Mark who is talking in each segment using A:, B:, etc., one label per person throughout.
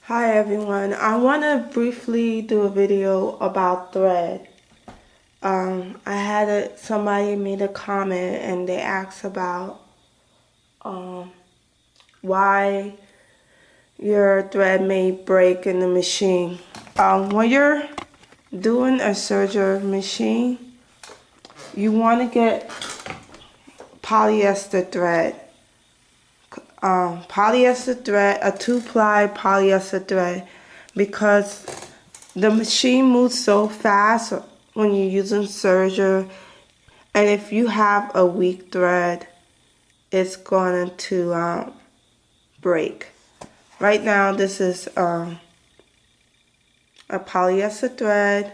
A: Hi everyone, I want to briefly do a video about Thread. I had somebody made a comment and they asked about why your thread may break in the machine. When you're doing a serger machine, you want to get polyester thread. Polyester thread, a 2-ply polyester thread, because the machine moves so fast when you're using serger, and if you have a weak thread, it's going to break. Right now, this is a polyester thread,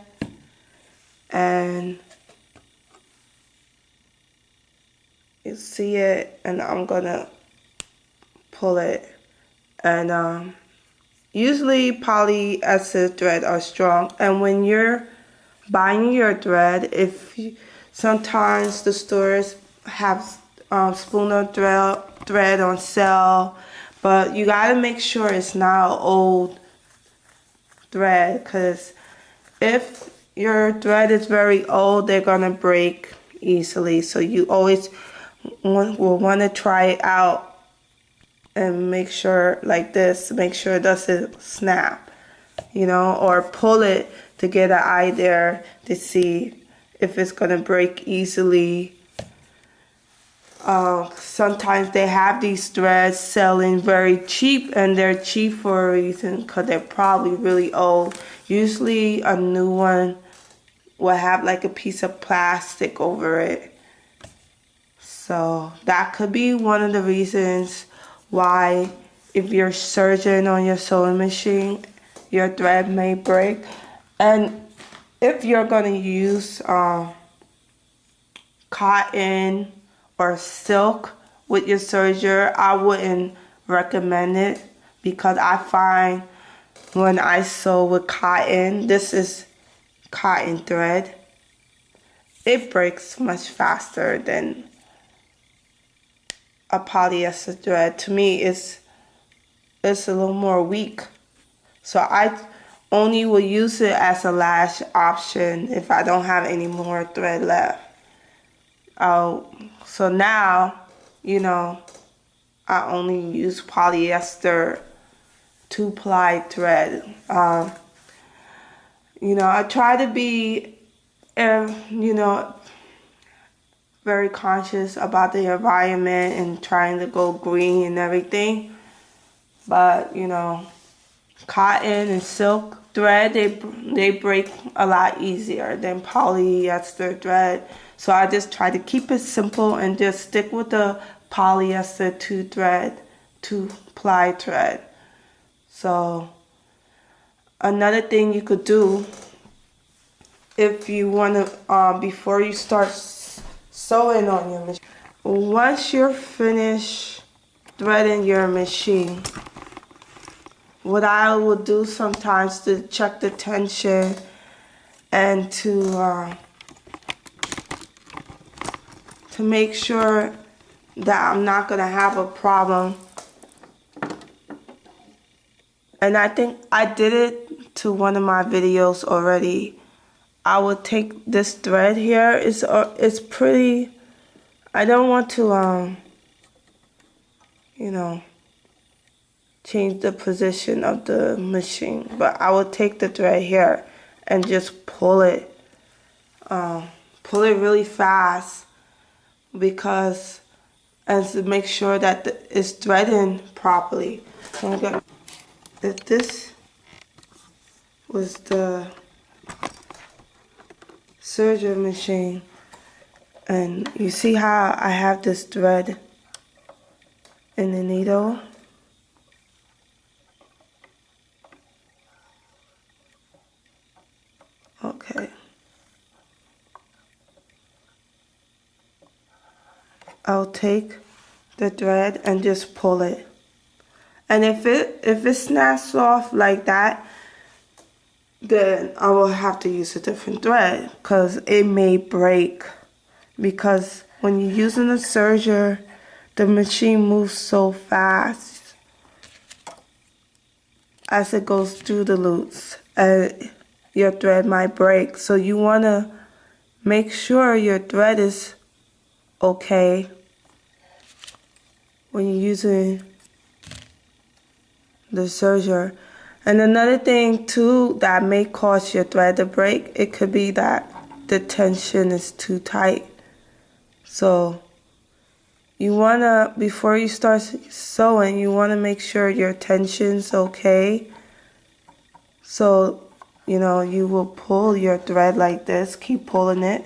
A: and you see it, and I'm gonna pull it, and usually polyester thread are strong, and when you're buying your thread, sometimes the stores have spooner thread on sale, but you gotta make sure it's not an old thread, because if your thread is very old, they're gonna break easily. So you always will want to try it out and make sure, like this, make sure it doesn't snap, or pull it to get an eye there to see if it's gonna break easily. Sometimes they have these threads selling very cheap, and they're cheap for a reason, because they're probably really old. Usually a new one will have like a piece of plastic over it. So that could be one of the reasons why, if you're serging on your sewing machine, your thread may break. And if you're going to use cotton or silk with your serger, I wouldn't recommend it, because I find when I sew with cotton, this is cotton thread, it breaks much faster than a polyester thread. To me, it's a little more weak. So I only will use it as a last option if I don't have any more thread left. So now, I only use polyester 2-ply thread. I try to be, very conscious about the environment and trying to go green and everything. But, cotton and silk thread, they break a lot easier than polyester thread. So I just try to keep it simple and just stick with the polyester 2-ply thread. So another thing you could do, if you want to, before you start sewing on your machine, once you're finished threading your machine, what I will do sometimes to check the tension and to make sure that I'm not going to have a problem. And I think I did it to one of my videos already. I will take this thread here. It's pretty. I don't want to change the position of the machine, but I will take the thread here and just pull it really fast, because, and to make sure that it's threading properly. If this was the serger machine, and you see how I have this thread in the needle, okay, I'll take the thread and just pull it, and if it snaps off like that, then I will have to use a different thread, because it may break. Because when you're using a serger, the machine moves so fast. as it goes through the loops, and your thread might break. So you want to make sure your thread is okay when you're using the serger. And another thing too that may cause your thread to break, it could be that the tension is too tight. So you wanna, before you start sewing, you wanna make sure your tension's okay. So, you know, you will pull your thread like this, keep pulling it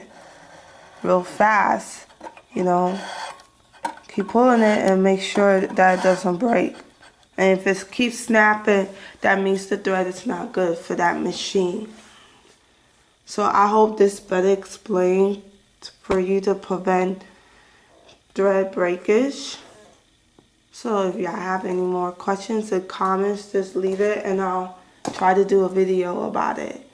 A: real fast, you know. Keep pulling it and make sure that it doesn't break. And if it keeps snapping, that means the thread is not good for that machine. So I hope this better explained for you to prevent thread breakage. So if y'all have any more questions or comments, just leave it and I'll try to do a video about it.